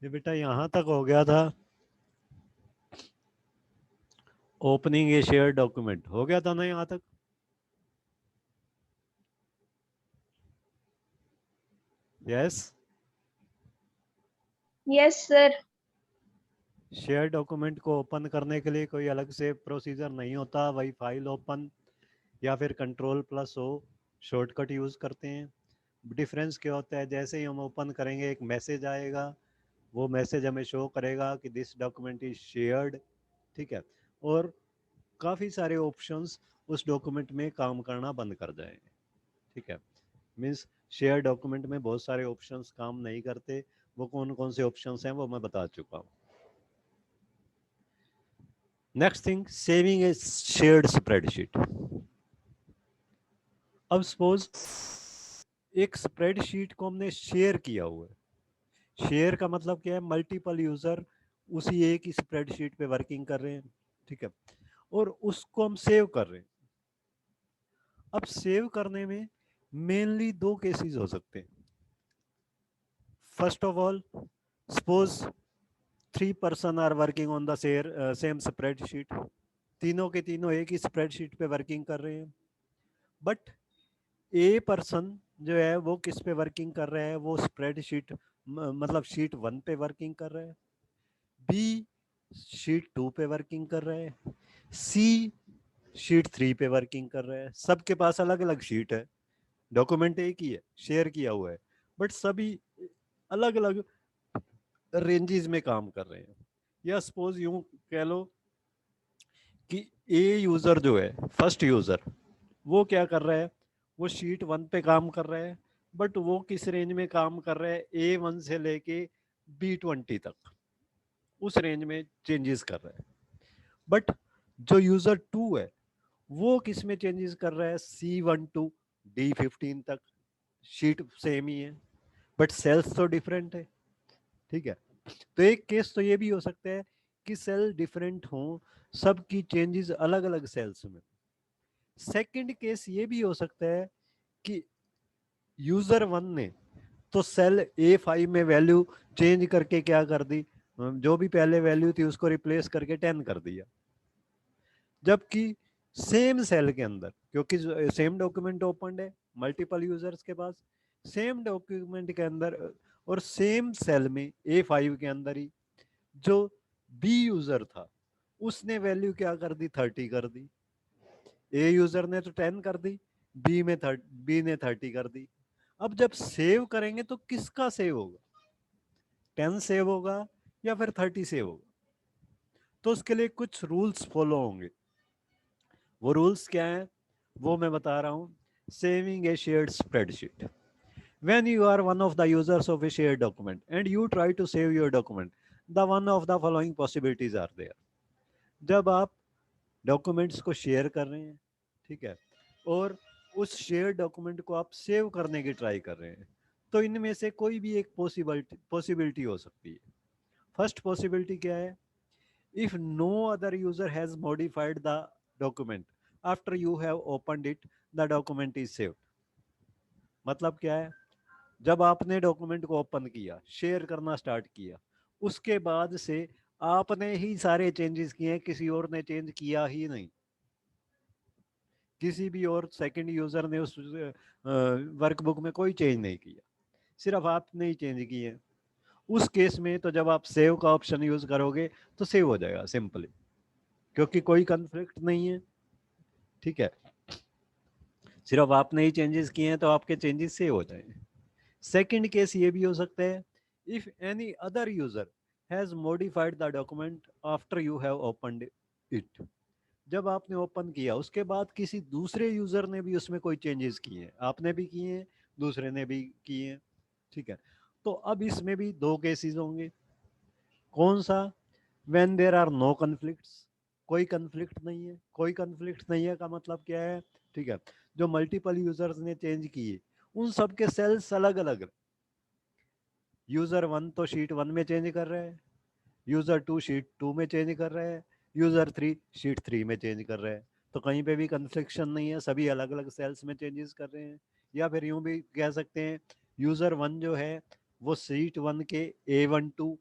ये बेटा यहाँ तक हो गया था, ओपनिंग ए शेयर डॉक्यूमेंट हो गया था ना यहाँ तक। Yes, yes sir. Share document को ओपन करने के लिए कोई अलग से प्रोसीजर नहीं होता, वही फाइल ओपन या फिर control plus O shortcut use करते हैं। डिफरेंस क्या होता है, जैसे ही हम ओपन करेंगे एक मैसेज आएगा, वो मैसेज हमें शो करेगा कि दिस डॉक्यूमेंट इज शेयर्ड। ठीक है, और काफ़ी सारे ऑप्शंस उस डॉक्यूमेंट में काम करना बंद कर जाएंगे। ठीक है, मीन्स शेयर डॉक्यूमेंट में बहुत सारे ऑप्शंस काम नहीं करते। वो कौन कौन से ऑप्शंस हैं वो मैं बता चुका हूँ। नेक्स्ट थिंग, सेविंग ए शेयर्ड स्प्रेडशीट। अब सपोज एक स्प्रेडशीट को हमने शेयर किया हुआ है। शेयर का मतलब क्या है, मल्टीपल यूजर उसी एक ही स्प्रेडशीट पे वर्किंग कर रहे हैं। ठीक है, और उसको हम सेव कर रहे हैं। अब सेव करने में मेनली दो केसेस हो सकते हैं। First of all, suppose 3 person are working on the same spreadsheet. तीनों के तीनों एक ही स्प्रेडशीट पे वर्किंग कर रहे हैं, बट ए पर्सन जो है वो किस पे वर्किंग कर रहा है, वो स्प्रेडशीट मतलब शीट 1 पे वर्किंग कर रहा है, बी शीट 2 पे वर्किंग कर रहा है, सी शीट 3 पे वर्किंग कर रहा है। सबके पास अलग अलग शीट है, डॉक्यूमेंट एक ही है, शेयर किया हुआ है, बट सभी अलग अलग रेंजेस में काम कर रहे हैं। या सपोज यूं कह लो कि ए यूजर जो है, फर्स्ट यूजर, वो क्या कर रहा है, वो शीट 1 पे काम कर रहा है, बट वो किस रेंज में काम कर रहा है, A1 से लेके B20 तक, उस रेंज में चेंजेस कर रहा है। बट जो यूजर 2 है वो किस में चेंजेस कर रहा है, C1 टू D15 तक, शीट सेम ही है बट सेल्स तो डिफरेंट है। ठीक है, तो एक केस तो ये भी हो सकता है कि सेल डिफरेंट हो, सबकी चेंजेस अलग अलग सेल्स में। सेकंड केस ये भी हो सकता है कि यूजर 1 ने तो सेल A5 में वैल्यू चेंज करके क्या कर दी, जो भी पहले वैल्यू थी उसको रिप्लेस करके 10 कर दिया, जबकि सेम सेल के अंदर, क्योंकि सेम डॉक्यूमेंट ओपन है मल्टीपल यूजर्स के पास, सेम डॉक्यूमेंट के अंदर और सेम सेल में A5 के अंदर ही जो बी यूजर था उसने वैल्यू क्या कर दी, 30 कर दी। ए यूजर ने तो 10 कर दी, बी ने 30 कर दी। अब जब सेव करेंगे तो किसका सेव होगा, 10 सेव होगा या फिर 30 सेव होगा। तो उसके लिए कुछ रूल्स फॉलो होंगे। वो रूल्स क्या हैं वो मैं बता रहा हूं। Saving A shared spreadsheet, when you are one of the users of a shared document and you try to save your document, the one of the following possibilities are there। जब आप documents को share कर रहे हैं, ठीक है, और उस शेयर डॉक्यूमेंट को आप सेव करने की ट्राई कर रहे हैं, तो इनमें से कोई भी एक पॉसिबिलिटी हो सकती है। फर्स्ट पॉसिबिलिटी क्या है, if no other user has modified the document after you have opened it, the document is saved. मतलब क्या है, जब आपने डॉक्यूमेंट को ओपन किया, शेयर करना स्टार्ट किया, उसके बाद से आपने ही सारे चेंजेस किए हैं, किसी और ने चेंज किया ही नहीं। किसी भी और सेकंड यूजर ने उस वर्कबुक में कोई चेंज नहीं किया, सिर्फ आपने ही चेंज किए। उस केस में तो जब आप सेव का ऑप्शन यूज करोगे तो सेव हो जाएगा सिंपली, क्योंकि कोई कंफ्लिक्ट नहीं है। ठीक है, सिर्फ आपने ही चेंजेस किए हैं तो आपके चेंजेस सेव हो जाएंगे। सेकंड केस ये भी हो सकता है, if any other user has modified the document after you have opened it. जब आपने ओपन किया उसके बाद किसी दूसरे यूजर ने भी उसमें कोई चेंजेस किए हैं, आपने भी किए हैं, दूसरे ने भी किए हैं। ठीक है, तो अब इसमें भी दो केसेस होंगे। कौन सा, when there are no conflicts, कोई कन्फ्लिक्ट नहीं है। कोई कन्फ्लिक्ट नहीं है का मतलब क्या है, ठीक है, जो मल्टीपल यूजर्स ने चेंज किए उन सब के सेल्स अलग अलग। यूजर 1 तो शीट 1 में चेंज कर रहा है, यूजर 2 शीट 2 में चेंज कर रहा है, यूजर 3 शीट 3 में चेंज कर रहा है। तो कहीं पे भी कन्फ्लिक्शन नहीं है, सभी अलग अलग सेल्स में चेंजेस कर रहे हैं। या फिर यूं भी कह सकते हैं, यूजर 1 जो है वो शीट 1 के A1 टू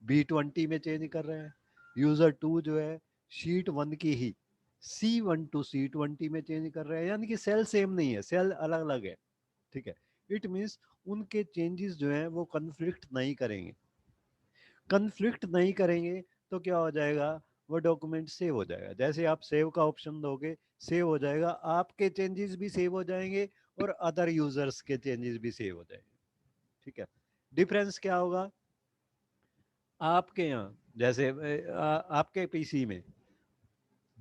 B20 में चेंज कर रहे हैं। यूजर 2 जो है शीट 1 की ही C1 टू C20 में चेंज कर रहे हैं, यानी कि सेल सेम नहीं है, सेल अलग अलग है। ठीक है, इट मीन्स उनके चेंजेस जो है वो कन्फ्लिक्ट नहीं करेंगे। कन्फ्लिक्ट नहीं करेंगे तो क्या हो जाएगा, वो डॉक्यूमेंट सेव हो जाएगा। जैसे आप सेव का ऑप्शन दोगे, सेव हो जाएगा, आपके चेंजेस भी सेव हो जाएंगे और अदर यूजर्स के चेंजेस भी सेव हो जाएंगे। ठीक है, डिफरेंस क्या होगा, आपके यहाँ जैसे आपके पीसी में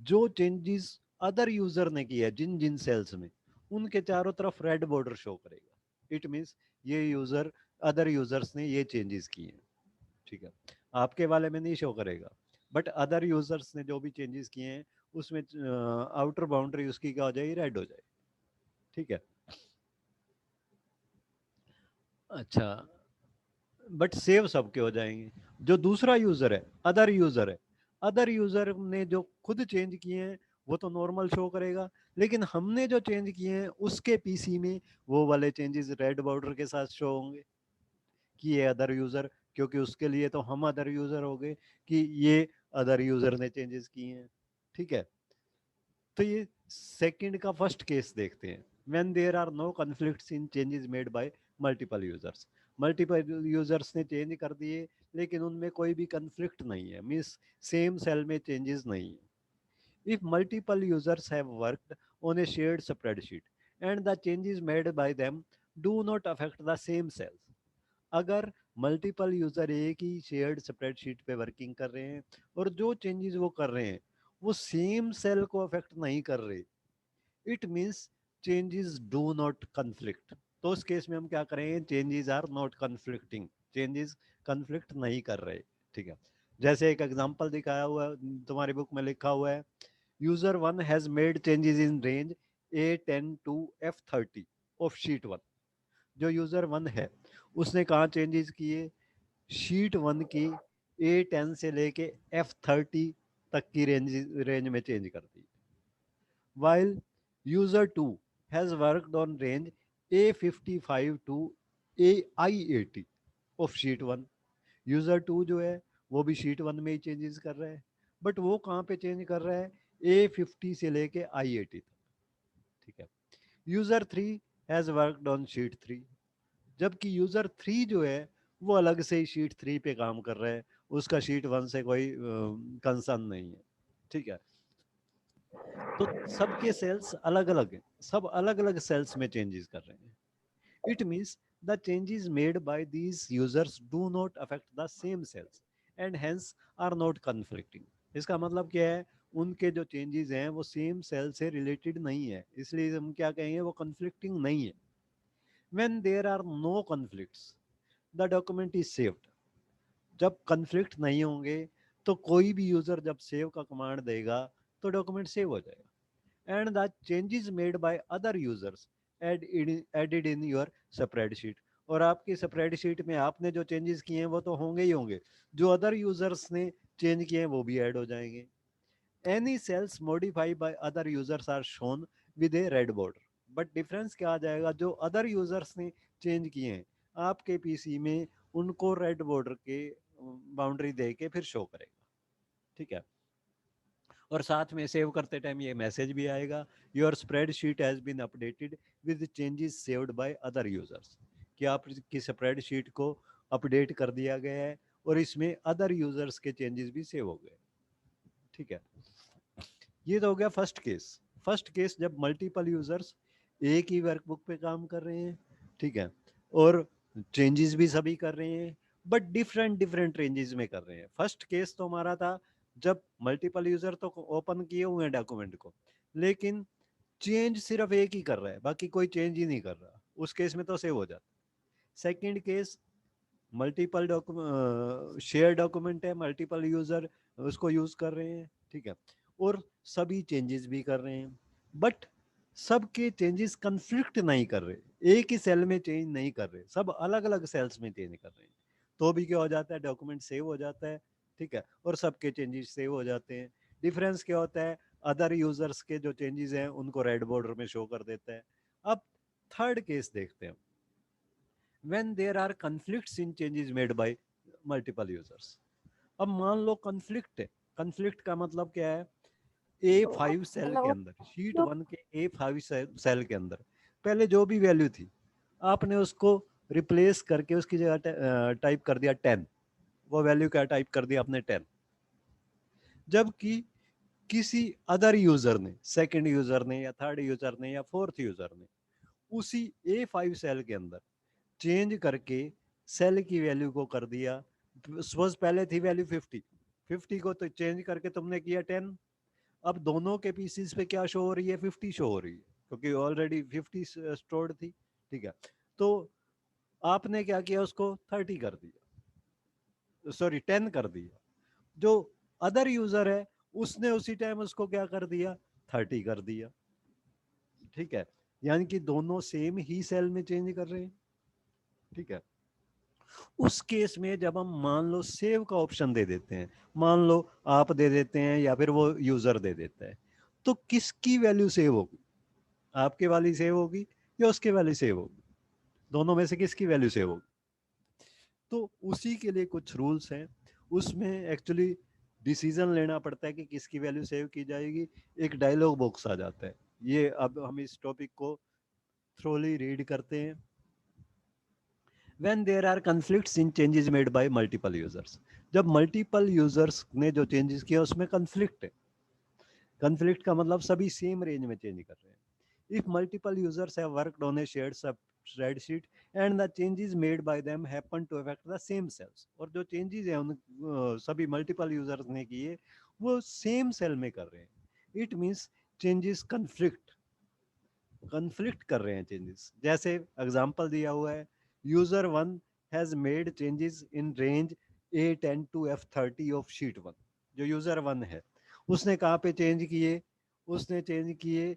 जो चेंजेस अदर यूजर ने किया जिन जिन सेल्स में, उनके चारों तरफ रेड बॉर्डर शो करेगा। इट मींस ये यूजर, अदर यूजर्स ने ये चेंजेस किए हैं। ठीक है, आपके वाले में नहीं शो करेगा, बट अदर यूजर्स ने जो भी चेंजेस किए हैं उसमें आउटर बाउंड्री उसकी क्या हो जाएगी, रेड हो जाएगी। ठीक है, अच्छा, बट सेव सबके हो जाएंगे। जो दूसरा यूजर है, अदर यूजर है, अदर यूजर ने जो खुद चेंज किए हैं वो तो नॉर्मल शो करेगा, लेकिन हमने जो चेंज किए हैं उसके पीसी में वो वाले चेंजेस रेड बॉर्डर के साथ शो होंगे कि ये अदर यूजर, क्योंकि उसके लिए तो हम अदर यूजर हो गए कि ये अदर यूजर ने चेंजेस किए हैं। ठीक है, तो ये सेकंड का फर्स्ट केस देखते हैं। When there are no conflicts in changes made by multiple users, multiple users ने चेंज कर दिए लेकिन उनमें कोई भी कन्फ्लिक्ट नहीं है, मींस सेम सेल में चेंजेस नहीं है। If multiple users have worked on a shared spreadsheet and the changes made by them do not affect the same cells, अगर मल्टीपल यूजर एक ही शेयर्ड स्प्रेडशीट पे वर्किंग कर रहे हैं और जो चेंजेस वो कर रहे हैं वो सेम सेल को अफेक्ट नहीं कर रहे, it means changes do not conflict. तो उस केस में हम क्या करेंगे, changes are not conflicting, changes conflict नहीं कर रहे। ठीक है, जैसे एक एग्जांपल दिखाया हुआ है तुम्हारी बुक में, लिखा हुआ है user 1 has made changes in range A10 to F30 of sheet 1। जो यूजर 1 है उसने कहाँ चेंजेस किए, शीट 1 की A10 से लेके F30 तक की रेंज रेंज में चेंज कर दी। while user 2 has worked on range A55 to AI80 of sheet 1। User 2 जो है वो भी शीट 1 में ही चेंजेस कर रहा है, बट वो कहाँ पे चेंज कर रहा है, A50 से लेके I80 तक। ठीक है, user 3 has worked on sheet 3, जबकि यूजर 3 जो है वो अलग से ही शीट 3 पे काम कर रहा है, उसका शीट 1 से कोई कंसर्न नहीं है। ठीक है, तो सबके सेल्स अलग अलग हैं, सब अलग अलग सेल्स में चेंजेस कर रहे हैं। It means the changes made by these users do not affect the same cells and hence are not conflicting. इसका मतलब क्या है, उनके जो चेंजेस हैं वो सेम सेल से रिलेटेड नहीं है, इसलिए हम क्या कहेंगे, वो कन्फ्लिक्टिंग नहीं है। When there are no conflicts the document is saved, जब कन्फ्लिक्ट नहीं होंगे तो कोई भी यूजर जब सेव का कमांड देगा तो डॉक्यूमेंट सेव हो जाएगा, and the changes made by other users added in your spreadsheet। और आपकी स्प्रेडशीट में आपने जो चेंजेस किए हैं वो तो होंगे ही होंगे, जो अदर यूजर्स ने चेंज किए हैं वो भी ऐड हो जाएंगे। Any cells modified by other users are shown with a red border. But difference क्या आ जाएगा, जो अदर यूजर्स ने चेंज किए हैं आपके पीसी में उनको रेड बॉर्डर के बाउंड्री दे के फिर शो करेगा। ठीक है, और साथ में सेव करते टाइम ये मैसेज भी आएगा, your spreadsheet has been updated with changes saved by other users, कि आपकी स्प्रेडशीट को अपडेट कर दिया गया है और इसमें अदर यूजर्स के चेंजेस भी सेव हो गए। ठीक है, ये तो हो गया फर्स्ट केस। फर्स्ट केस जब मल्टीपल यूजर्स एक ही वर्कबुक पे काम कर रहे हैं, ठीक है, और चेंजेस भी सभी कर रहे हैं, बट डिफरेंट डिफरेंट रेंजेस में कर रहे हैं। फर्स्ट केस तो हमारा था जब मल्टीपल यूजर तो ओपन किए हुए हैं डॉक्यूमेंट को, लेकिन चेंज सिर्फ एक ही कर रहा है, बाकी कोई चेंज ही नहीं कर रहा, उस केस में तो सेव हो जाता। Second case, multiple document share document है, मल्टीपल यूजर उसको यूज कर रहे हैं। ठीक है, और सभी चेंजेस भी कर रहे हैं, बट सबके चेंजेस कंफ्लिक्ट नहीं कर रहे, एक ही सेल में चेंज नहीं कर रहे, सब अलग अलग सेल्स में चेंज कर रहे हैं, तो भी क्या हो जाता है, डॉक्यूमेंट सेव हो जाता है। ठीक है, और सबके चेंजेस सेव हो जाते हैं। डिफरेंस क्या होता है, अदर यूजर्स के जो चेंजेस हैं उनको रेड बॉर्डर में शो कर देता है। अब थर्ड केस देखते हैं, when there are conflicts in changes made by multiple users। अब मान लो कन्फ्लिक्ट है, कन्फ्लिक्ट का मतलब क्या है, A5 सेल के अंदर, शीट 1 के A5 सेल के अंदर पहले जो भी वैल्यू थी आपने उसको रिप्लेस करके उसकी जगह टाइप कर दिया 10, वो वैल्यू क्या टाइप कर दिया आपने 10, जबकि किसी अदर यूजर ने, सेकंड यूजर ने या थर्ड यूजर ने या फोर्थ यूजर ने उसी A5 सेल के अंदर चेंज करके सेल की वैल्यू को कर दिया, सपोज पहले थी वैल्यू 50, 50 को तो चेंज करके तुमने किया 10, अब दोनों के पीसीस पे क्या शो हो रही है, 50 शो हो रही है, क्योंकि ऑलरेडी 50 स्टोर्ड थी, ठीक है। तो आपने क्या किया, उसको 30 कर दिया, सॉरी 10 कर दिया, जो अदर यूजर है उसने उसी टाइम उसको क्या कर दिया, 30 कर दिया, ठीक है। यानी कि दोनों सेम ही सेल में चेंज कर रहे हैं, ठीक है। उस केस में जब हम मान लो सेव का ऑप्शन दे देते हैं, मान लो आप दे देते हैं या फिर वो यूजर दे देता है, तो किसकी वैल्यू सेव होगी, आपके वाली सेव होगी या उसके वाली सेव होगी, दोनों में से किसकी वैल्यू सेव होगी। तो उसी के लिए कुछ रूल्स हैं, उसमें एक्चुअली डिसीजन लेना पड़ता है कि किसकी वैल्यू सेव की जाएगी, एक डायलॉग बॉक्स आ जाता है। ये अब हम इस टॉपिक को थ्रोली रीड करते हैं। when there are conflicts in changes made by multiple users, जब मल्टीपल यूजर्स ने जो चेंजेस किया उसमें कन्फ्लिक्ट है, कन्फ्लिक्ट का मतलब सभी सेम रेंज में चेंज कर रहे हैं। If multiple users have worked on a shared spreadsheet and the changes made by them happen to affect the same cells, और जो changes हैं उन सभी multiple users ने किए वो सेम सेल में कर रहे हैं, it means changes conflict कर रहे हैं चेंजेस। जैसे एग्जांपल दिया हुआ है, user 1 has made changes in range A10 to F30 of sheet 1, जो यूजर 1 है उसने कहाँ पे चेंज किए, उसने चेंज किए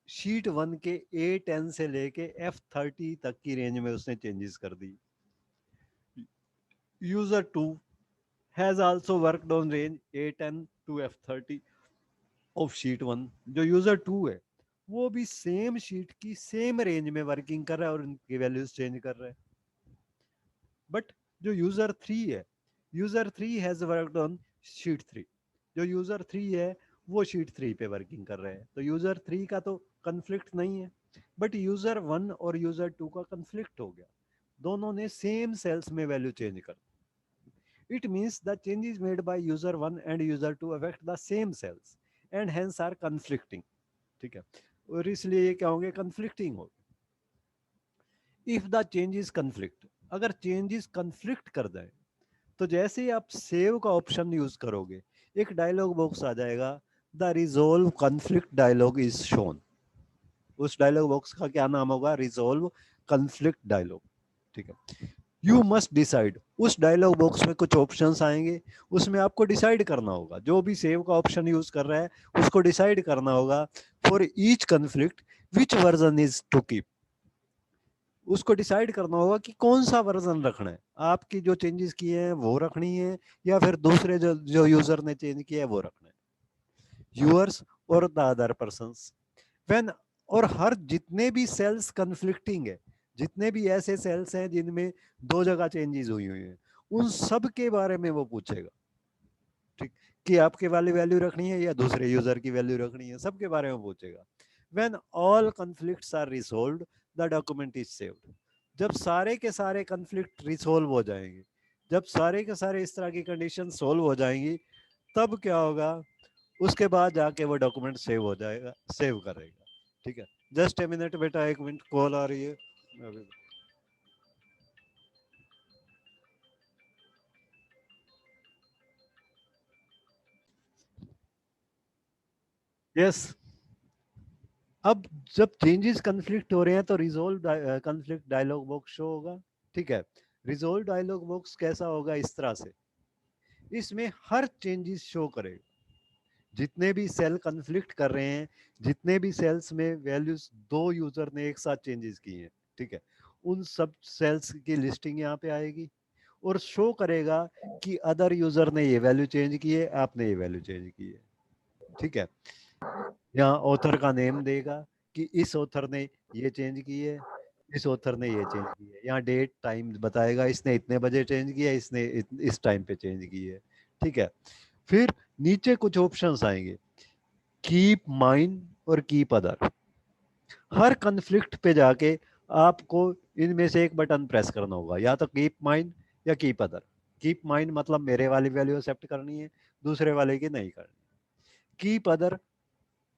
शीट 1 के A10 से लेके F30 तक की रेंज में उसने चेंजेस कर दी। User 2 has also worked on range A10 to F30 of sheet 1, जो यूजर 2 है वो भी सेम शीट की सेम रेंज में वर्किंग कर रहा है और उनकी वैल्यूज चेंज कर रहा है। बट जो यूजर 3 है, user 3 has worked on sheet 3, जो यूजर 3 है वो शीट 3 पे वर्किंग कर रहा है, तो यूजर 3 का तो कंफ्लिक्ट नहीं है, बट यूजर 1 और यूजर 2 का कंफ्लिक्ट हो गया, दोनों ने सेम सेल्स में वैल्यू चेंज कर दी। It means the changes made by user 1 and user 2 affect the same cells and hence are conflicting, ठीक है, और इसलिए ये क्या होंगे, कंफ्लिक्टिंग हो। इफ द चेंजेस कंफ्लिक्ट, अगर चेंजेस कंफ्लिक्ट कर जाए तो जैसे ही आप सेव का ऑप्शन यूज करोगे एक डायलॉग बॉक्स आ जाएगा, the resolve conflict dialog is shown, उस डायलॉग बॉक्स का क्या नाम होगा, रिजोल्व कॉन्फ्लिक्ट डायलॉग, ठीक है। यू मस्ट डिसाइड, उस डायलॉग बॉक्स में कुछ ऑप्शंस आएंगे, उसमें आपको डिसाइड करना होगा, जो भी सेव का ऑप्शन यूज कर रहा है उसको डिसाइड करना होगा for each conflict which version is to keep, उसको डिसाइड करना होगा कि कौन सा वर्जन रखना है, आपकी जो चेंजेस किए हैं वो रखनी है या फिर दूसरे जो जो यूजर ने चेंज किया है वो रखना है, यूअर्स और द अदर पर्संस व्हेन, और हर जितने भी सेल्स कन्फ्लिक्टिंग है, जितने भी ऐसे सेल्स हैं जिनमें दो जगह चेंजेस हुई हुई हैं उन सब के बारे में वो पूछेगा, ठीक, कि आपके वाली वैल्यू रखनी है या दूसरे यूजर की वैल्यू रखनी है, सबके बारे में पूछेगा। When all conflicts are resolved the document is saved, जब सारे के सारे कॉन्फ्लिक्ट रिसोल्व हो जाएंगे, जब सारे के सारे इस तरह की कंडीशन सोल्व हो जाएंगी तब क्या होगा, उसके बाद जाके वो डॉक्यूमेंट सेव हो जाएगा, सेव करेगा, ठीक है। जस्ट ए मिनट बेटा, एक मिनट कॉल आ रही है अभी। यस, अब जब चेंजेस कन्फ्लिक्ट हो रहे हैं तो resolve conflict dialog box show होगा, ठीक है। रिजोल्व डायलॉग बॉक्स कैसा होगा, इस तरह से, इसमें हर चेंजेस शो करेगा, जितने भी सेल कन्फ्लिक्ट कर रहे हैं, जितने भी सेल्स में वैल्यूज दो यूजर ने एक साथ चेंजेस की हैं, ठीक है, उन सब सेल्स की लिस्टिंग यहाँ पे आएगी और शो करेगा कि अदर यूजर ने ये वैल्यू चेंज की है, आपने ये वैल्यू चेंज की है, ठीक है। यहाँ ऑथर का नेम देगा कि इस ऑथर ने ये चेंज की है, इस ऑथर ने ये चेंज की है, यहाँ डेट टाइम बताएगा, इसने इतने बजे चेंज किया, इसने इस टाइम पे चेंज की है, ठीक है। फिर नीचे कुछ ऑप्शंस आएंगे, कीप माइन और कीप अदर। हर कन्फ्लिक्ट पे जाके आपको इनमें से एक बटन प्रेस करना होगा, या तो कीप माइन या कीप अदर। कीप माइन मतलब मेरे वाली वैल्यू एक्सेप्ट करनी है, दूसरे वाले की नहीं करनी। कीप अदर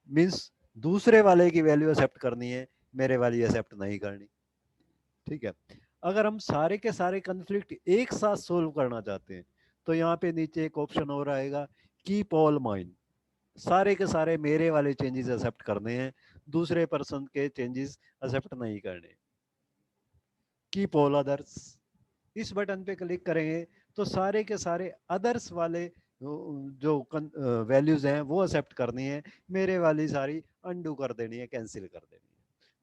मीन्स दूसरे वाले की वैल्यू एक्सेप्ट करनी है, मेरे वाली एक्सेप्ट नहीं करनी। ठीक है। अगर हम सारे के सारे कन्फ्लिक्ट एक साथ सोल्व करना चाहते हैं तो यहाँ पे नीचे एक ऑप्शन और आएगा, कीप ऑल माइन। सारे के सारे मेरे वाले चेंजेस एक्सेप्ट करने हैं, दूसरे पर्सन के चेंजेस एक्सेप्ट नहीं करने। कीप ऑल अदर्स, इस बटन पे क्लिक करेंगे तो सारे के सारे अदर्स वाले जो वैल्यूज हैं वो एक्सेप्ट करनी है, मेरे वाली सारी अनडू कर देनी है, कैंसिल कर देनी है।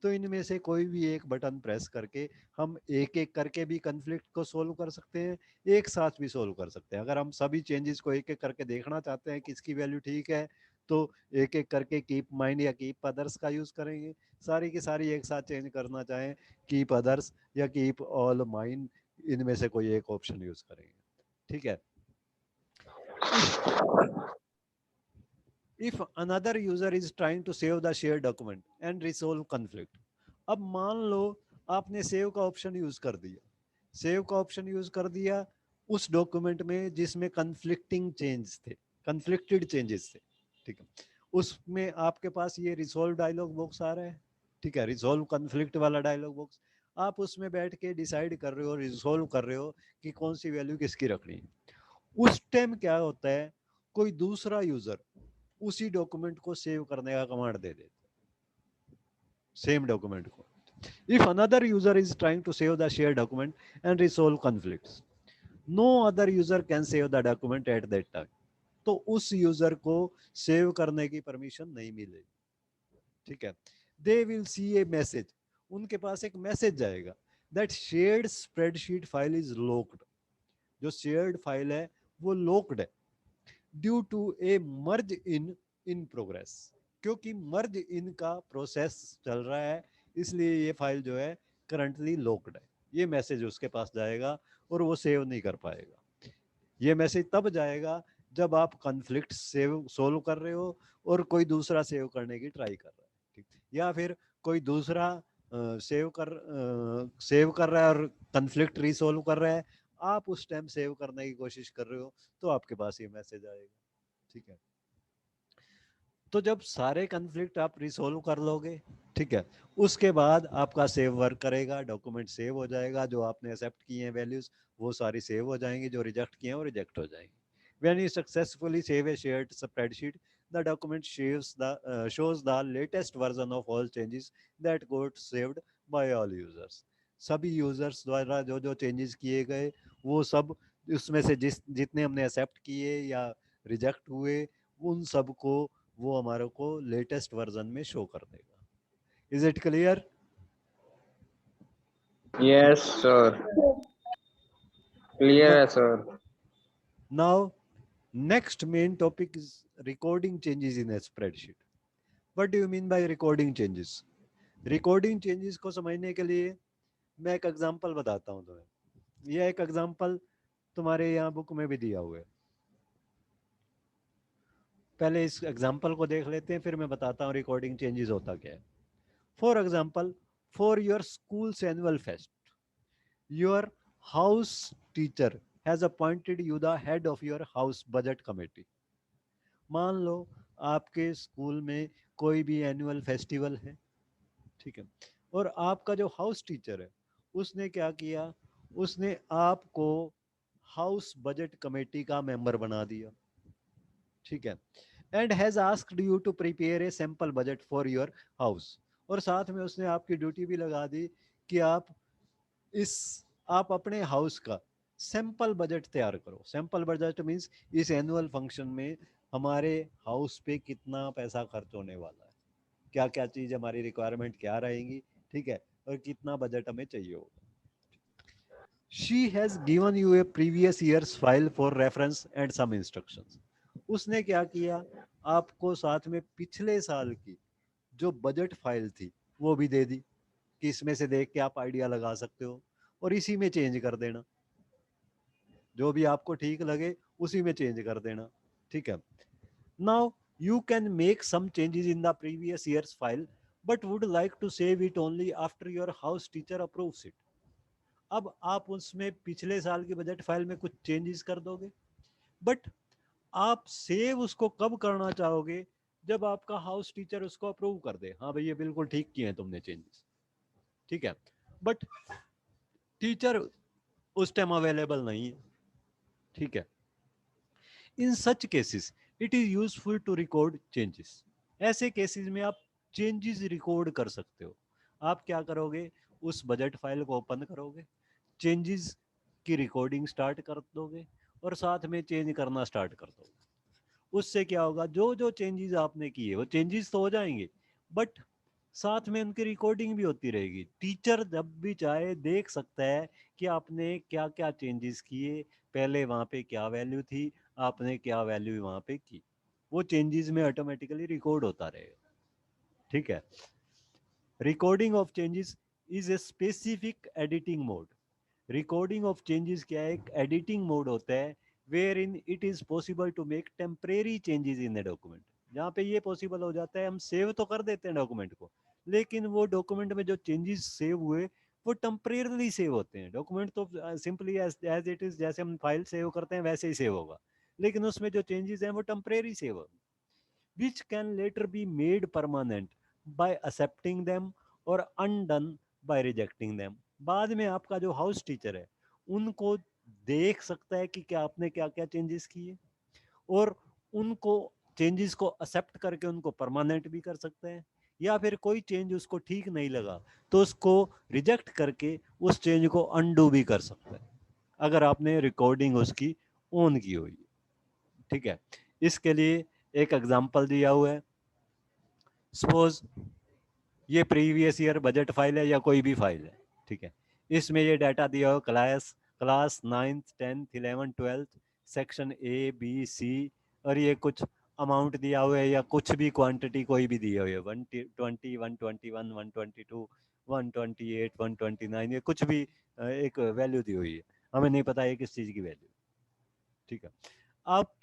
तो इनमें से कोई भी एक बटन प्रेस करके हम एक एक करके भी कन्फ्लिक्ट को सोल्व कर सकते हैं, एक साथ भी सोल्व कर सकते हैं। अगर हम सभी चेंजेस को एक एक करके देखना चाहते हैं किसकी वैल्यू ठीक है, तो एक एक करके कीप माइंड या कीप अदर्स का यूज करेंगे। सारी की सारी एक साथ चेंज करना चाहें, कीप अदर्स या कीप ऑल माइंड, इनमें से कोई एक ऑप्शन यूज करेंगे। ठीक है। If another user is trying to save the share document and resolve conflict. अब मान लो आपने सेव का ऑप्शन यूज कर दिया, सेव का ऑप्शन यूज कर दिया उस डॉक्यूमेंट में जिसमें कन्फ्लिक्टिंग चेंज थे, कन्फ्लिक्टेड चेंजेस थे। ठीक है। उसमें आपके पास ये रिसोल्व डायलॉग बॉक्स आ रहा है। ठीक है, रिसोल्व कन्फ्लिक्ट वाला डायलॉग बॉक्स। आप उसमें बैठ के डिसाइड कर रहे हो, रिसोल्व कर रहे हो कि कौन सी वैल्यू किसकी रखनी है। उस टाइम क्या होता है, कोई दूसरा यूजर उसी डॉक्यूमेंट को सेव करने का कमांड दे देता है, सेम डॉक्यूमेंट को। If another user is trying to save the share document and resolve conflicts, no other user can save the document at that time. तो उस यूजर को सेव करने की परमिशन नहीं मिलेगी। ठीक है। They will see A message, उनके पास एक मैसेज जाएगा that shared spreadsheet file is locked. जो शेयर्ड फाइल है वो लॉक्ड है due to a merge in in progress, क्योंकि मर्ज इन का प्रोसेस चल रहा है, इसलिए ये फाइल जो है करंटली लॉक्ड है। ये मैसेज उसके पास जाएगा और वो सेव नहीं कर पाएगा। ये मैसेज तब जाएगा जब आप कॉन्फ्लिक्ट सेव सोल्व कर रहे हो और कोई दूसरा सेव करने की ट्राई कर रहा है। ठीक, या फिर कोई दूसरा सेव कर रहा है और कॉन्फ्लिक्ट रिसोल्व कर रहा है, आप उस टाइम सेव करने की कोशिश कर रहे हो तो आपके पास ये मैसेज आएगा। ठीक है। तो जब सारे कन्फ्लिक्ट आप रिसोल्व कर लोगे, ठीक है, उसके बाद आपका सेव वर्क करेगा, डॉक्यूमेंट सेव हो जाएगा, जो आपने एक्सेप्ट किए हैं वैल्यूज वो सारी सेव हो जाएंगी, जो रिजेक्ट किए हैं वो रिजेक्ट हो जाएंगी। When you successfully save a shared spreadsheet, the document shows the latest version of all changes that got saved by all users. सभी यूजर्स द्वारा जो जो चेंजेस किए गए वो सब उसमें से जितने हमने एक्सेप्ट किए या रिजेक्ट हुए उन सब को वो हमारे को लेटेस्ट वर्जन में शो कर देगा। Is it clear? Yes, sir. Clear, sir. Now next main topic is recording changes in A spreadsheet. What do you mean by recording changes? Recording changes को समझने के लिए मैं एक एग्जांपल बताता हूँ तुम्हें। यह एक एग्जांपल तुम्हारे यहाँ बुक में भी दिया हुआ है। पहले इस एग्जांपल को देख लेते हैं, फिर मैं बताता हूँ रिकॉर्डिंग चेंजेस होता क्या है। For example, for your schools annual fest, your house teacher has appointed you the head of your house budget committee. मान लो आपके स्कूल में कोई भी एनुअल फेस्टिवल है, ठीक है, और आपका जो हाउस टीचर है उसने क्या किया, उसने आपको हाउस बजट कमेटी का मेंबर बना दिया। ठीक है। And has asked you to prepare a sample budget for your house. और साथ में उसने आपकी ड्यूटी भी लगा दी कि इस आप अपने हाउस का सैंपल बजट तैयार करो। सैंपल बजट मीन्स इस एनुअल फंक्शन में हमारे हाउस पे कितना पैसा खर्च होने वाला है, क्या क्या चीज हमारी रिक्वायरमेंट क्या रहेंगी, ठीक है, और कितना बजट हमें चाहिए होगा। She has given you a previous year's file for reference and some instructions. उसने क्या किया, आपको साथ में पिछले साल की जो बजट फाइल थी वो भी दे दी कि इसमें से देख के आप आइडिया लगा सकते हो और इसी में चेंज कर देना। जो भी आपको ठीक लगे उसी में चेंज कर देना, ठीक है। Now you can make some changes in the previous year's file but would like to save it only after your house teacher approves it. अब आप उसमें पिछले साल की बजट फाइल में कुछ चेंजेस कर दोगे, बट आप सेव उसको कब करना चाहोगे, जब आपका हाउस टीचर उसको अप्रूव कर दे, हाँ भाई ये बिल्कुल ठीक किए हैं तुमने चेंजेस, ठीक है। बट टीचर उस टाइम अवेलेबल नहीं है, ठीक है। In such cases it is useful to record changes. ऐसे केसेस में आप चेंजेस रिकॉर्ड कर सकते हो। आप क्या करोगे, उस बजट फाइल को ओपन करोगे, चेंजेस की रिकॉर्डिंग स्टार्ट कर दोगे और साथ में चेंज करना स्टार्ट कर दोगे। उससे क्या होगा, जो जो चेंजेस आपने किए वो चेंजेस तो हो जाएंगे, बट साथ में उनकी रिकॉर्डिंग भी होती रहेगी। टीचर जब भी चाहे देख सकता है कि आपने क्या क्या चेंजेस किए, पहले वहाँ पे क्या वैल्यू थी, आपने क्या वैल्यू वहाँ पे की, वो चेंजेस में ऑटोमेटिकली रिकॉर्ड होता रहेगा, ठीक है। Recording of changes is a specific editing mode. Recording of changes क्या है, एक एडिटिंग मोड होता है where in it is possible to make temporary changes in the document. जहाँ पे ये पॉसिबल हो जाता है, हम सेव तो कर देते हैं डॉक्यूमेंट को, लेकिन वो डॉक्यूमेंट में जो चेंजेस सेव हुए वो टेम्परेरली सेव होते हैं। डॉक्यूमेंट तो सिंपली एज इट इज, जैसे हम फाइल सेव करते हैं वैसे ही सेव होगा, लेकिन उसमें जो चेंजेस हैं वो टेम्परेरी सेव होंगे, which can later be made permanent by accepting them or undone by rejecting them। बाद में आपका जो हाउस टीचर है उनको देख सकता है कि क्या आपने क्या क्या चेंजेस किए, और उनको चेंजेस को एक्सेप्ट करके उनको परमानेंट भी कर सकते हैं, या फिर कोई चेंज उसको ठीक नहीं लगा तो उसको रिजेक्ट करके उस चेंज को अनडू भी कर सकता है, अगर आपने रिकॉर्डिंग उसकी ऑन की हुई, ठीक है। इसके लिए एक एग्जांपल दिया हुआ है। सपोज ये प्रीवियस ईयर बजट फाइल है या कोई भी फाइल है, ठीक है। इसमें ये डाटा दिया हो, class class 9th 10th 11th 12th section A B C, और ये कुछ अमाउंट दिया हुआ है या कुछ भी क्वांटिटी कोई भी दी हुई है, 120 121 122 128 129, ये कुछ भी एक वैल्यू दी हुई है, हमें नहीं पता है किस चीज़ की वैल्यू, ठीक है। आप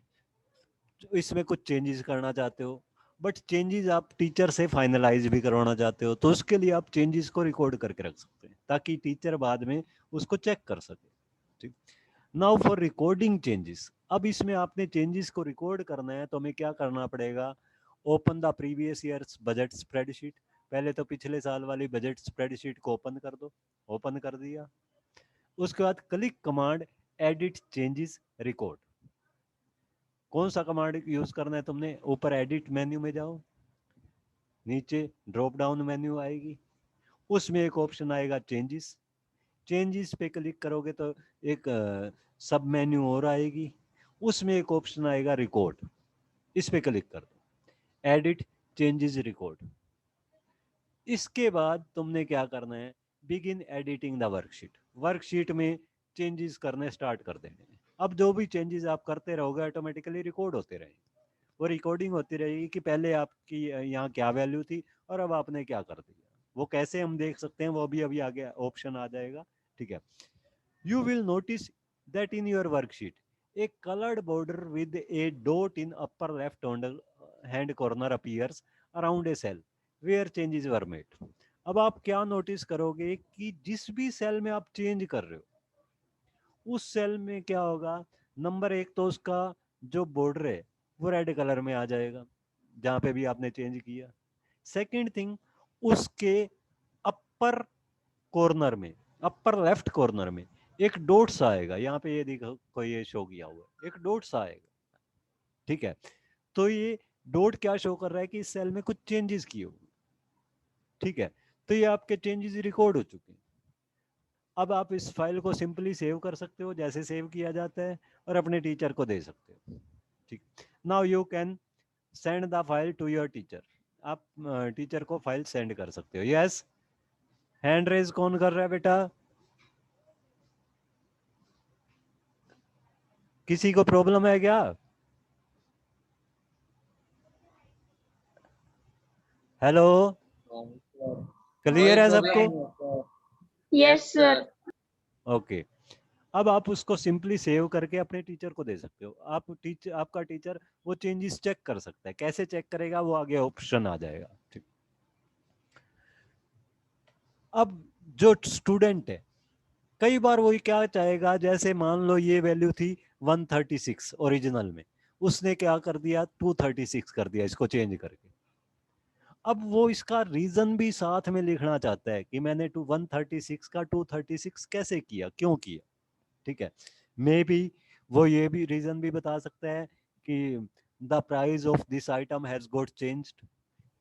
इसमें कुछ चेंजेस करना चाहते हो, बट चेंजेस आप टीचर से फाइनलाइज भी करवाना चाहते हो, तो उसके लिए आप चेंजेस को रिकॉर्ड करके रख सकते हैं ताकि टीचर बाद में उसको चेक कर सके, ठीक। नाउ फॉर रिकॉर्डिंग चेंजेस, अब इसमें आपने चेंजेस को रिकॉर्ड करना है तो हमें क्या करना पड़ेगा, open the previous years budget spreadsheet. पहले तो पिछले साल वाली बजट स्प्रेडशीट को ओपन कर दो, ओपन कर दिया, उसके बाद click command edit changes record. कौन सा कमांड यूज करना है तुमने, ऊपर एडिट मेन्यू में जाओ, नीचे ड्रॉप डाउन मेन्यू आएगी, उसमें एक ऑप्शन आएगा चेंजेस, चेंजेस पे क्लिक करोगे तो एक सब मेन्यू और आएगी, उसमें एक ऑप्शन आएगा रिकॉर्ड, इस पे क्लिक कर दो, एडिट चेंजेस रिकॉर्ड। इसके बाद तुमने क्या करना है, begin editing the worksheet. Worksheet में चेंजेस करने स्टार्ट कर देने हैं। अब जो भी चेंजेस आप करते रहोगे ऑटोमेटिकली रिकॉर्ड होते रहेंगे, वो रिकॉर्डिंग होती रहेगी कि पहले आपकी यहाँ क्या वैल्यू थी और अब आपने क्या कर दिया। वो कैसे हम देख सकते हैं, वो भी अभी आगे ऑप्शन आ जाएगा, ठीक है। You will notice that in your worksheet a coloured border with a dot in upper left hand corner appears around a cell where changes were made. अब आप क्या नोटिस करोगे कि जिस भी सेल में आप चेंज कर रहे हो उस सेल में क्या होगा, नंबर एक तो उसका जो बॉर्डर है वो रेड कलर में आ जाएगा जहां पे भी आपने चेंज किया। सेकंड थिंग, उसके अपर कॉर्नर में, अपर लेफ्ट कॉर्नर में एक डॉट सा आएगा, यहाँ पे ये देखो कोई ये शो किया हुआ है, एक डॉट सा आएगा, ठीक है। तो ये डॉट क्या शो कर रहा है कि इस सेल में कुछ चेंजेस किए हुए, ठीक है। तो ये आपके चेंजेस रिकॉर्ड हो चुके हैं। अब आप इस फाइल को सिंपली सेव कर सकते हो जैसे सेव किया जाता है, और अपने टीचर को दे सकते हो, ठीक। Now you can send the file to your teacher. आप टीचर को फाइल सेंड कर सकते हो। यस, हैंड रेज कौन कर रहा है बेटा, किसी को प्रॉब्लम है क्या? हेलो, क्लियर है सबको? Yes sir. ओके, अब आप उसको सिंपली सेव करके अपने टीचर को दे सकते हो। आपका टीचर वो चेंजेस चेक कर सकता है। कैसे चेक करेगा, वो आगे ऑप्शन आ जाएगा। ठीक। अब जो स्टूडेंट है, कई बार वही क्या चाहेगा, जैसे मान लो ये वैल्यू थी 136 ओरिजिनल में, उसने क्या कर दिया 236 कर दिया इसको चेंज करके। अब वो इसका रीजन भी साथ में लिखना चाहता है कि मैंने 136 का 236 कैसे किया, क्यों किया। ठीक है। मे बी वो ये भी रीजन भी बता सकता है कि the price of this item has got changed,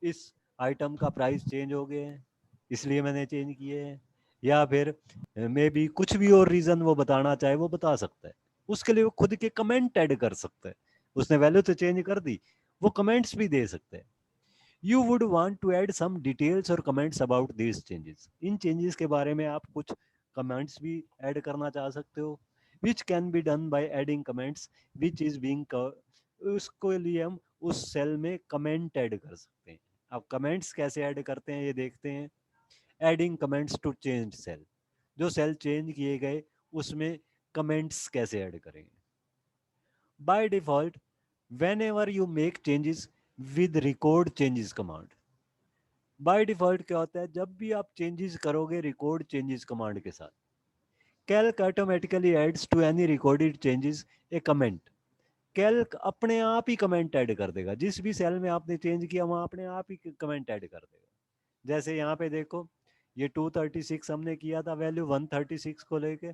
इस आइटम का प्राइस चेंज हो गया है इसलिए मैंने चेंज किए हैं। या फिर मे बी कुछ भी और रीजन वो बताना चाहे वो बता सकता है। उसके लिए वो खुद के कमेंट ऐड कर सकता है। उसने वैल्यू तो चेंज कर दी, वो कमेंट्स भी दे सकते हैं। You would want to add some details और कमेंट्स अबाउट दीज चेंजेस, इन चेंजेस के बारे में आप कुछ कमेंट्स भी ऐड करना चाह सकते हो, which can be done by adding comments which is being, उसके लिए हम उस सेल में कमेंट ऐड कर सकते हैं। अब कमेंट्स कैसे ऐड करते हैं ये देखते हैं। Adding comments to change cell, जो सेल चेंज किए गए उसमें कमेंट्स कैसे ऐड करेंगे। By default whenever you make changes with record changes command, by default क्या होता है, जब भी आप चेंजेस करोगे रिकॉर्ड चेंजेस कमांड के साथ, Calc automatically adds to any recorded changes a comment. Calc अपने आप ही कमेंट ऐड कर देगा, जिस भी सेल में आपने चेंज किया वहां अपने आप ही कमेंट ऐड कर देगा। जैसे यहाँ पे देखो, ये 236 हमने किया था वैल्यू 136 को लेके,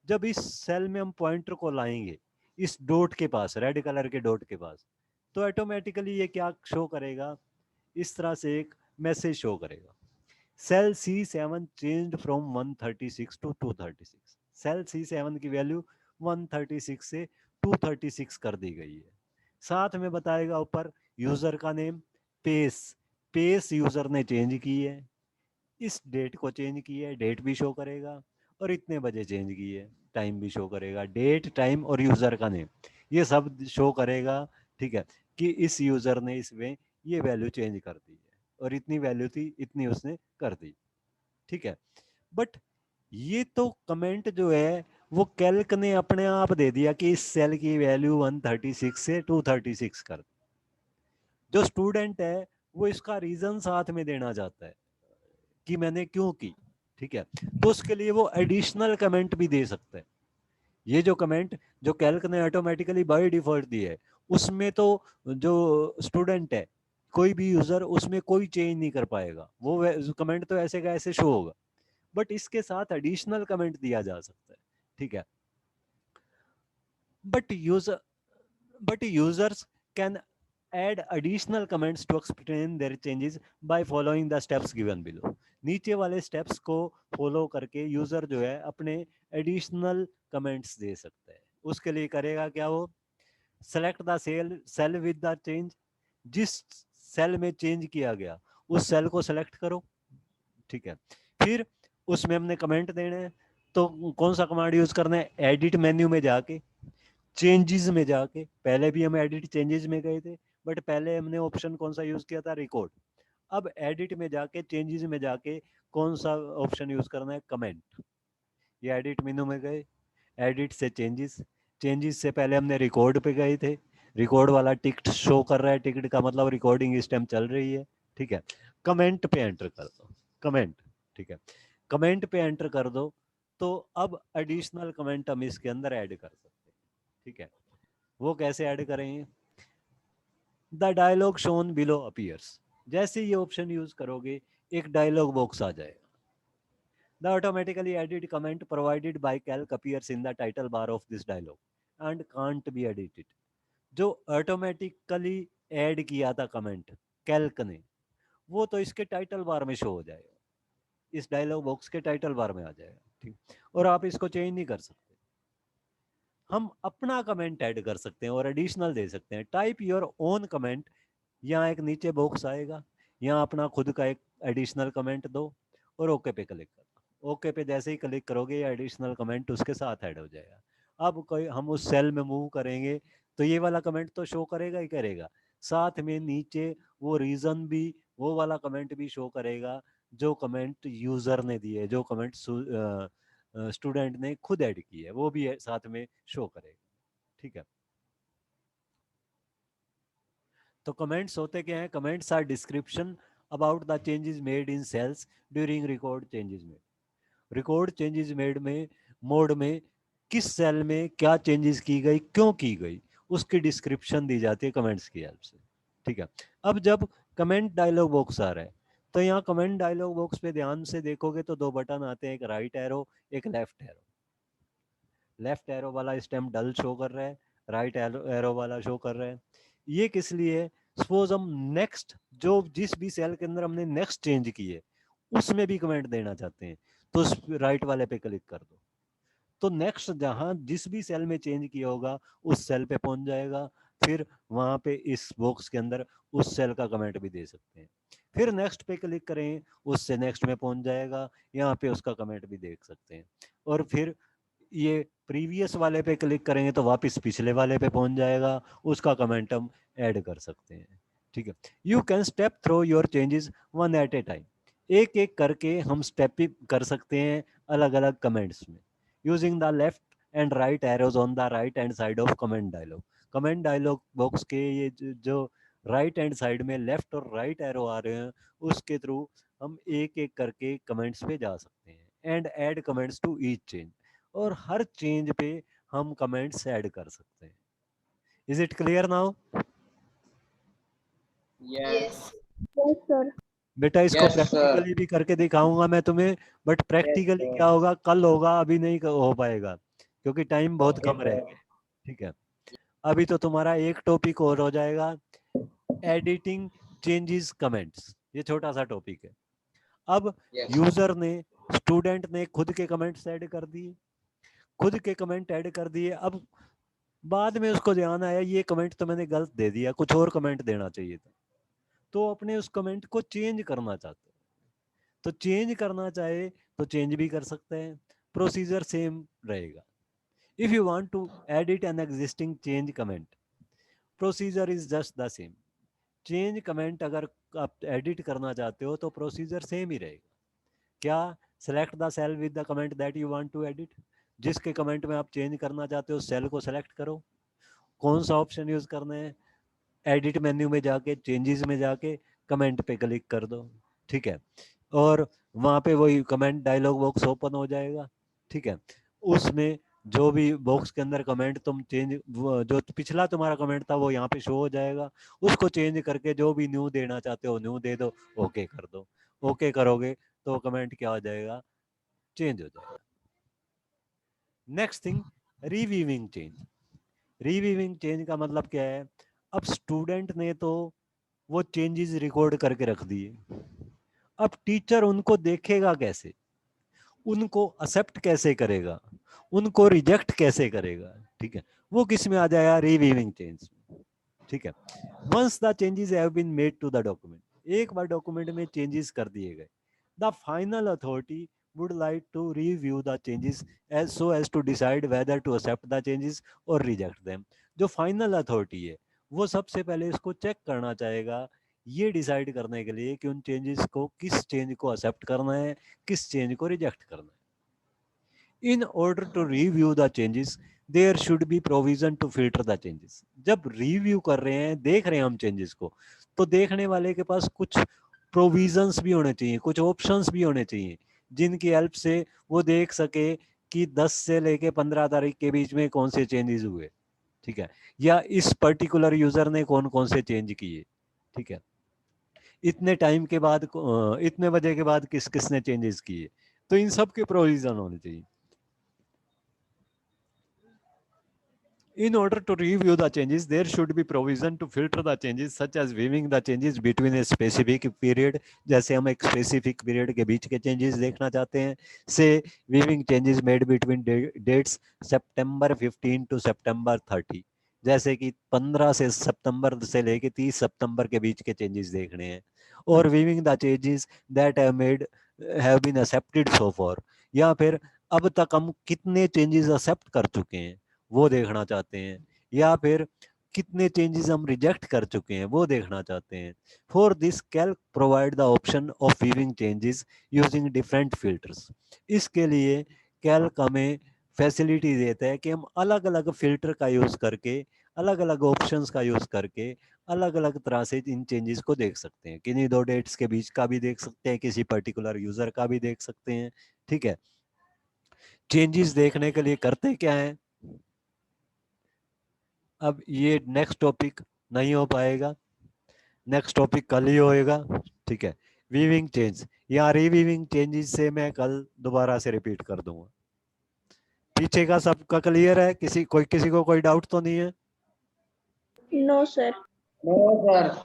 जब इस सेल में हम पॉइंटर को लाएंगे इस डॉट के पास, रेड कलर के डॉट के पास, तो ऑटोमेटिकली ये क्या शो करेगा, इस तरह से एक मैसेज शो करेगा, cell C7 changed from 136 to 236। Cell C7 की वैल्यू 136 से 236 कर दी गई है। साथ में बताएगा ऊपर यूजर का नेम, पेस, पेस यूजर ने चेंज की है, इस डेट को चेंज की है, डेट भी शो करेगा, और इतने बजे चेंज की है, टाइम भी शो करेगा, डेट टाइम और यूजर का नेम ये सब शो करेगा। ठीक है, कि इस यूजर ने इसमें ये वैल्यू चेंज कर दी है और इतनी वैल्यू थी इतनी उसने कर दी। ठीक है। बट ये तो कमेंट जो है वो कैल्क ने अपने आप दे दिया कि इस सेल की वैल्यू 136 से 236 कर। जो स्टूडेंट है वो इसका रीजन साथ में देना चाहता है कि मैंने क्यों की। ठीक है, तो उसके लिए वो एडिशनल कमेंट भी दे सकता है। ये जो कमेंट जो कैल्क ने ऑटोमेटिकली बाय डिफॉल्ट दी है, उसमें तो जो स्टूडेंट है कोई भी यूजर उसमें कोई चेंज नहीं कर पाएगा, वो कमेंट तो ऐसे का ऐसे शो होगा। बट इसके साथ एडिशनल कमेंट दिया जा सकता है। ठीक है। But user but users can add additional comments to explain their changes by following the steps given below। नीचे वाले स्टेप्स को फॉलो करके यूजर जो है अपने एडिशनल कमेंट्स दे सकता है। उसके लिए करेगा क्या, वो select the cell with the change, जिस सेल में चेंज किया गया उस सेल को सेलेक्ट करो। ठीक है, फिर उसमें हमने कमेंट देने हैं, तो कौन सा कमांड यूज करना है, एडिट मेन्यू में जाके चेंजेस में जाके, पहले भी हम एडिट चेंजेस में गए थे, बट पहले हमने ऑप्शन कौन सा यूज किया था, रिकॉर्ड। अब एडिट में जाके चेंजेस में जाके कौन सा ऑप्शन यूज करना है, कमेंट। ये एडिट मेनू में गए, एडिट से चेंजेस, चेंजेस से पहले हमने रिकॉर्ड पे गए थे, रिकॉर्ड वाला टिकट शो कर रहा है, टिकट का मतलब रिकॉर्डिंग इस टाइम चल रही है। ठीक है, कमेंट पे एंटर कर दो, कमेंट। ठीक है, कमेंट पे एंटर कर दो, तो अब एडिशनल कमेंट हम इसके अंदर ऐड कर सकते हैं। ठीक है, वो कैसे ऐड करेंगे, the dialog shown below appears, जैसे ये ऑप्शन यूज करोगे एक डायलॉग बॉक्स आ जाएगा। The automatically edit comment provided by Calc appears in the title bar of this dialog and can't be edited. जो ऑटोमेटिकली ऐड किया था कमेंट कैल्क ने, वो तो इसके टाइटल बार में शो हो जाएगा, इस डायलॉग बॉक्स के टाइटल बार में आ जाएगा। ठीक, और आप इसको चेंज नहीं कर सकते। हम अपना कमेंट ऐड कर सकते हैं और एडिशनल दे सकते हैं, टाइप योर ओन कमेंट। यहाँ एक नीचे बॉक्स आएगा, यहाँ अपना खुद का एक एडिशनल कमेंट दो और ओके पे क्लिक कर दो। ओके पे जैसे ही क्लिक करोगे ये एडिशनल कमेंट उसके साथ ऐड हो जाएगा। अब कोई हम उस सेल में मूव करेंगे तो ये वाला कमेंट तो शो करेगा ही करेगा, साथ में नीचे वो रीजन भी, वो वाला कमेंट भी शो करेगा जो कमेंट यूजर ने दिए, जो कमेंट स्टूडेंट ने खुद ऐड की है, वो भी साथ में शो करेगा। ठीक है, तो कमेंट्स होते क्या हैं? Comments are description about the changes made in cells during record changes made. Record changes made में मोड में किस सेल में क्या चेंजेस की गई, क्यों की गई, उसकी डिस्क्रिप्शन दी जाती है कमेंट्स की हेल्प से। ठीक है, अब जब कमेंट डायलॉग बॉक्स आ रहा है तो यहाँ कमेंट डायलॉग बॉक्स पे ध्यान से देखोगे तो दो बटन आते हैं, एक राइट एरो, एक लेफ्ट एरो। लेफ्ट एरो वाला स्टेम डल शो कर रहा है, राइट एरो वाला शो कर रहा है। ये किस लिए? सपोज हम नेक्स्ट जो जिस भी सेल के अंदर हमने नेक्स्ट चेंज की है उसमें भी कमेंट देना चाहते हैं तो उस राइट वाले पे क्लिक कर दो, तो नेक्स्ट जहां जिस भी सेल में चेंज किया होगा उस सेल पे पहुंच जाएगा। फिर वहां पे इस बॉक्स के अंदर उस सेल का कमेंट भी दे सकते हैं। फिर नेक्स्ट पे क्लिक करें, उससे नेक्स्ट में पहुंच जाएगा, यहाँ पे उसका कमेंट भी देख सकते हैं। और फिर ये प्रीवियस वाले पे क्लिक करेंगे तो वापस पिछले वाले पे पहुंच जाएगा, उसका कमेंट हम ऐड कर सकते हैं। ठीक है, you can step through your changes one at a time. एक एक करके हम स्टेप कर सकते हैं अलग अलग कमेंट्स में, using the left and right arrows on the right hand side of comment dialog. Comment dialog box के ये जो राइट हैंड साइड में लेफ्ट और राइट एरो आ रहे हैं उसके थ्रू हम एक एक करके कमेंट्स पे जा सकते हैं and add comments to each change. और हर चेंज पे हम कमेंट्स ऐड कर सकते हैं। Is it clear now? Yes. Yes, sir. बेटा इसको Yes, sir. प्रैक्टिकली भी करके दिखाऊंगा मैं तुम्हें, बट Yes, प्रैक्टिकली sir. क्या होगा, कल होगा, अभी नहीं हो पाएगा क्योंकि टाइम बहुत Okay, कम रह sir. गया। ठीक है, अभी तो तुम्हारा एक टॉपिक और हो जाएगा, एडिटिंग चेंजेस कमेंट्स। ये छोटा सा टॉपिक है। अब Yes. यूजर ने, स्टूडेंट ने खुद के कमेंट्स ऐड कर दिए, खुद के कमेंट ऐड कर दिए। अब बाद में उसको ध्यान आया ये कमेंट तो मैंने गलत दे दिया, कुछ और कमेंट देना चाहिए था, तो अपने उस कमेंट को चेंज करना चाहते हैं। तो चेंज करना चाहे तो चेंज भी कर सकते हैं, प्रोसीजर सेम रहेगा। If you want to edit an existing change comment, procedure is just the same. Change comment अगर आप एडिट करना चाहते हो तो प्रोसीजर सेम ही रहेगा। क्या? Select the cell with the comment that you want to edit. जिसके कमेंट में आप चेंज करना चाहते हो सेल को सेलेक्ट करो। कौन सा ऑप्शन यूज करना है? एडिट मेन्यू में जाके चेंजेस में जाके कमेंट पे क्लिक कर दो। ठीक है, और वहां पे वही कमेंट डायलॉग बॉक्स ओपन हो जाएगा। ठीक है, उसमें जो भी बॉक्स के अंदर कमेंट तुम चेंज, जो पिछला तुम्हारा कमेंट था वो यहाँ पे शो हो जाएगा। उसको चेंज करके जो भी न्यू देना चाहते हो न्यू दे दो, ओके कर दो। ओके करोगे तो कमेंट क्या हो जाएगा? चेंज हो जाएगा। Next thing, reviewing change. Reviewing change का मतलब क्या है? अब स्टूडेंट ने तो वो चेंजेस रिकॉर्ड करके रख दिए, अब टीचर उनको देखेगा कैसे, उनको एक्सेप्ट कैसे करेगा, उनको रिजेक्ट कैसे करेगा? ठीक है, वो किस में आ जाएगा? Reviewing change. ठीक है, once the changes have been made to the document, एक बार डॉक्यूमेंट में चेंजेस कर दिए गए, the final authority would like to review the changes as so as to decide whether to accept the changes or reject them। जो final authority है वो सबसे पहले इसको चेक करना चाहेगा, ये डिसाइड करने के लिए कि उन चेंजेस को, किस चेंज को एक्सेप्ट करना है, किस चेंज को रिजेक्ट करना है। In order to review the changes there should be provision to filter the changes. जब रिव्यू कर रहे हैं, देख रहे हैं हम चेंजेस को, तो देखने वाले के पास कुछ प्रोविजंस भी होने चाहिए, कुछ ऑप्शंस भी होने चाहिए जिनकी हेल्प से वो देख सके कि 10 से लेके 15 तारीख के बीच में कौन से चेंजेस हुए। ठीक है, या इस पर्टिकुलर यूजर ने कौन कौन से चेंज किए। ठीक है, इतने टाइम के बाद, इतने बजे के बाद किस किसने चेंजेस किए, तो इन सब के प्रोविजन होने चाहिए। In order to review the changes, there should be provision to filter the changes, such as viewing the changes between a specific period। जैसे हम एक specific period के बीच के changes देखना चाहते हैं, से viewing changes made between dates September 15 to September 30। जैसे कि 15 से सितंबर से लेके 30 सितंबर के बीच के चेंजेस देखने हैं। और viewing the changes that have been accepted so far, या फिर अब तक हम कितने चेंजेस एक्सेप्ट कर चुके हैं वो देखना चाहते हैं, या फिर कितने चेंजेस हम रिजेक्ट कर चुके हैं वो देखना चाहते हैं। For this Calc provide the option of viewing changes using different filters. इसके लिए कैल्क हमें फैसिलिटी देता है कि हम अलग अलग फिल्टर का यूज करके, अलग अलग ऑप्शंस का यूज करके अलग अलग तरह से इन चेंजेस को देख सकते हैं। किन्हीं दो डेट्स के बीच का भी देख सकते हैं, किसी पर्टिकुलर यूजर का भी देख सकते हैं। ठीक है, चेंजेस देखने के लिए करते क्या है, अब ये नेक्स्ट टॉपिक नहीं हो पाएगा, नेक्स्ट टॉपिक कल ही होएगा। ठीक है, वीविंग चेंज या रीवीविंग चेंजेस से मैं कल दोबारा से रिपीट कर दूंगा। पीछे का सबका क्लियर है? किसी को कोई डाउट तो नहीं है? No sir. No sir.